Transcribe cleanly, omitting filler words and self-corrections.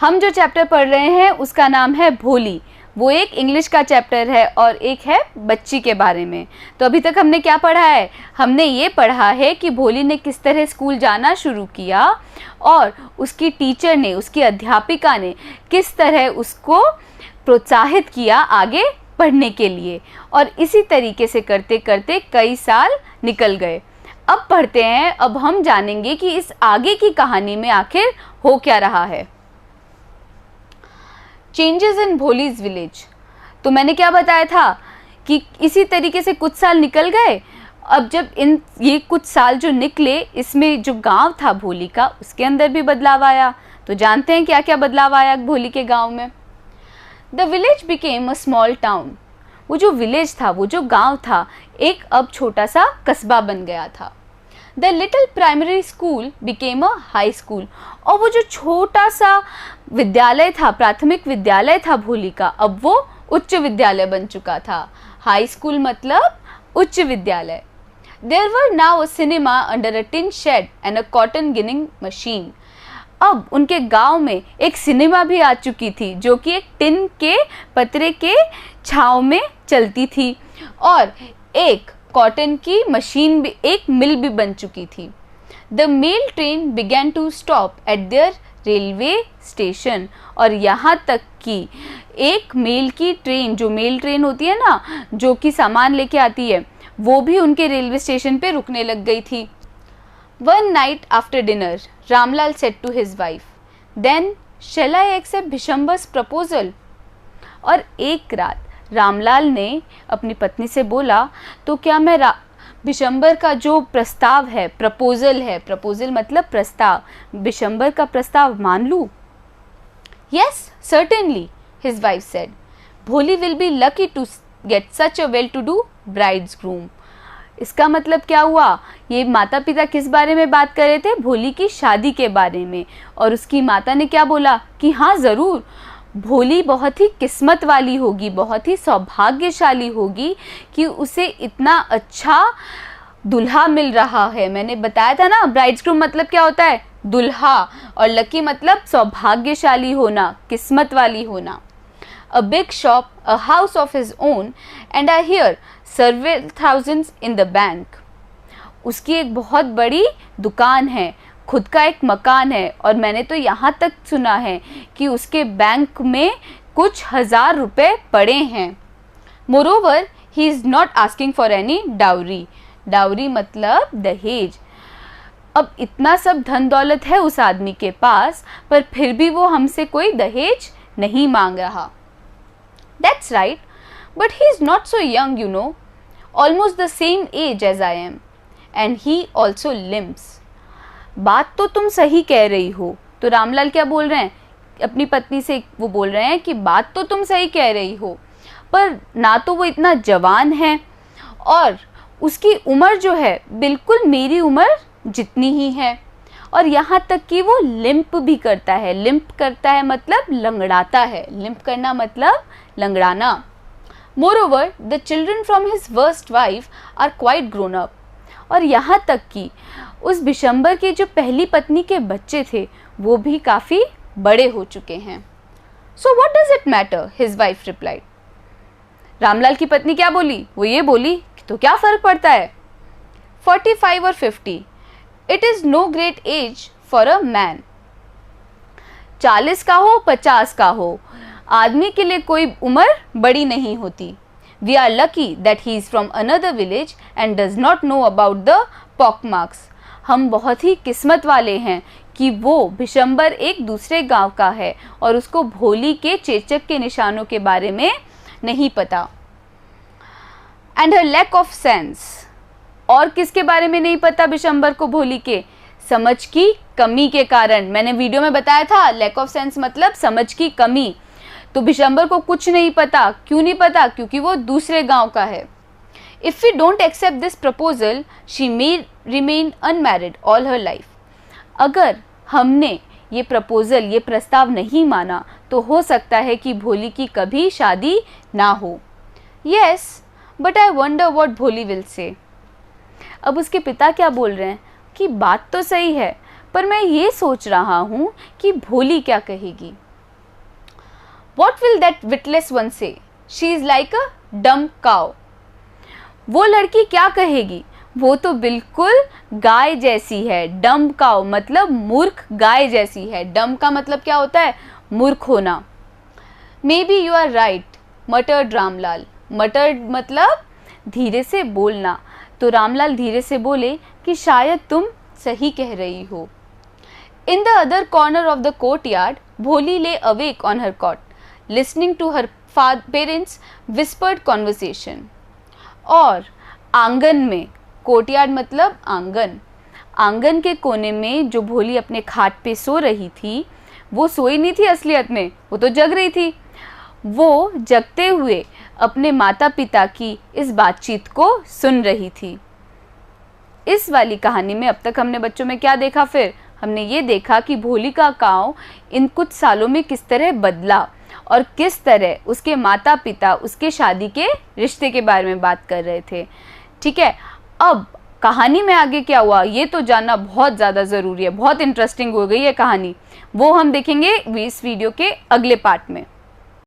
हम जो चैप्टर पढ़ रहे हैं उसका नाम है भोली। वो एक इंग्लिश का चैप्टर है और एक है बच्ची के बारे में। तो अभी तक हमने क्या पढ़ा है? हमने ये पढ़ा है कि भोली ने किस तरह स्कूल जाना शुरू किया और उसकी टीचर ने, उसकी अध्यापिका ने किस तरह उसको प्रोत्साहित किया आगे पढ़ने के लिए। और इसी तरीके से करते करते कई साल निकल गए। अब पढ़ते हैं, अब हम जानेंगे कि इस आगे की कहानी में आखिर हो क्या रहा है। Changes in Bholi's village. तो मैंने क्या बताया था कि इसी तरीके से कुछ साल निकल गए। अब जब ये कुछ साल जो निकले, इसमें जो गांव था भोली का, उसके अंदर भी बदलाव आया। तो जानते हैं क्या क्या बदलाव आया भोली के गांव में। The village became a small town. वो जो विलेज था, वो जो गांव था, एक अब छोटा सा कस्बा बन गया था। The little primary school became a high school. और वो जो छोटा सा विद्यालय था, प्राथमिक विद्यालय था भोली का, अब वो उच्च विद्यालय बन चुका था। हाई स्कूल मतलब उच्च विद्यालय। There were now a cinema under a tin shed and a cotton ginning machine. अब उनके गांव में एक सिनेमा भी आ चुकी थी जो कि एक टिन के पतरे के छांव में चलती थी, और एक कॉटन की मशीन भी, एक मिल भी बन चुकी थी। The mail train began to stop at their railway station. और यहाँ तक कि एक मेल की ट्रेन, जो मेल ट्रेन होती है ना, जो कि सामान लेके आती है, वो भी उनके रेलवे स्टेशन पे रुकने लग गई थी। One night after dinner Ramlal said to his wife, then shall I accept Bhishambar's proposal. और एक रात रामलाल ने अपनी पत्नी से बोला, तो क्या मैं भिशंबर का जो प्रस्ताव है, प्रपोजल है, प्रपोजल मतलब प्रस्ताव, भिशंबर का प्रस्ताव मान लूँ? Yes certainly, his wife said, Bholi will be lucky to get such a well to do bride's groom. इसका मतलब क्या हुआ? ये माता पिता किस बारे में बात कर रहे थे? भोली की शादी के बारे में। और उसकी माता ने क्या बोला कि हाँ ज़रूर, भोली बहुत ही किस्मत वाली होगी, बहुत ही सौभाग्यशाली होगी कि उसे इतना अच्छा दुल्हा मिल रहा है। मैंने बताया था ना, ब्राइड्स ग्रूम मतलब क्या होता है? दुल्हा। और लकी मतलब सौभाग्यशाली होना, किस्मत वाली होना। A big shop, a house of his own, and I hear several thousands in the bank. उसकी एक बहुत बड़ी दुकान है, खुद का एक मकान है, और मैंने तो यहाँ तक सुना है कि उसके बैंक में कुछ हजार रुपए पड़े हैं। Moreover, he is not asking for any dowry. Dowry मतलब दहेज। अब इतना सब धन दौलत है उस आदमी के पास, पर फिर भी वो हमसे कोई दहेज नहीं मांग रहा। That's right, but he is not so young, you know, almost the same age as I am, and he also limps. बात तो तुम सही कह रही हो। तो रामलाल क्या बोल रहे हैं अपनी पत्नी से? वो बोल रहे हैं कि बात तो तुम सही कह रही हो, पर ना तो वो इतना जवान है, और उसकी उम्र जो है बिल्कुल मेरी उम्र जितनी ही है, और यहाँ तक कि वो लिम्प भी करता है। लिम्प करता है मतलब लंगड़ाता है। लिम्प करना मतलब लंगड़ाना। Moreover, the children from his first wife are quite grown up. और यहाँ तक कि उस भिशंबर की जो पहली पत्नी के बच्चे थे, वो भी काफ़ी बड़े हो चुके हैं। So what does it matter? His wife replied. Ramlal की पत्नी क्या बोली? वो ये बोली कि तो क्या फ़र्क पड़ता है, 45 और 50, It is no great age for a man. 40 का हो 50 का हो, आदमी के लिए कोई उम्र बड़ी नहीं होती। We are lucky that he is from another village and does not know about the pockmarks. हम बहुत ही किस्मत वाले हैं कि वो भिशंबर एक दूसरे गांव का है और उसको भोली के चेचक के निशानों के बारे में नहीं पता। And her lack of sense. और किसके बारे में नहीं पता भिशंबर को? भोली के समझ की कमी के कारण। मैंने वीडियो में बताया था, लैक ऑफ सेंस मतलब समझ की कमी। तो भिशंबर को कुछ नहीं पता। क्यों नहीं पता? क्योंकि वो दूसरे गांव का है। If we don't accept this proposal she may remain unmarried all her life. अगर हमने ये प्रपोजल, ये प्रस्ताव नहीं माना, तो हो सकता है कि भोली की कभी शादी ना हो। Yes but I wonder what भोली विल से। अब उसके पिता क्या बोल रहे हैं कि बात तो सही है, पर मैं ये सोच रहा हूँ कि भोली क्या कहेगी। What will that witless one say? She is like a dumb cow. वो लड़की क्या कहेगी? वो तो बिल्कुल गाय जैसी है। डम्ब काउ मतलब मूर्ख गाय जैसी है। डम्ब का मतलब क्या होता है? मूर्ख होना। Maybe you are right muttered Ramlal. Muttered मतलब धीरे से बोलना। तो रामलाल धीरे से बोले कि शायद तुम सही कह रही हो। In the other corner of the courtyard, Bholi lay awake on her cot, listening to her parents' whispered conversation. और आंगन में, कोर्टयार्ड मतलब आंगन, आंगन के कोने में जो भोली अपने खाट पे सो रही थी, वो सोई नहीं थी असलियत में, वो तो जग रही थी। वो जगते हुए अपने माता पिता की इस बातचीत को सुन रही थी। इस वाली कहानी में अब तक हमने बच्चों में क्या देखा? फिर हमने ये देखा कि भोली का गाँव इन कुछ सालों में किस तरह बदला और किस तरह उसके माता पिता उसके शादी के रिश्ते के बारे में बात कर रहे थे। ठीक है, अब कहानी में आगे क्या हुआ ये तो जानना बहुत ज़्यादा ज़रूरी है। बहुत इंटरेस्टिंग हो गई है कहानी, वो हम देखेंगे इस वीडियो के अगले पार्ट में।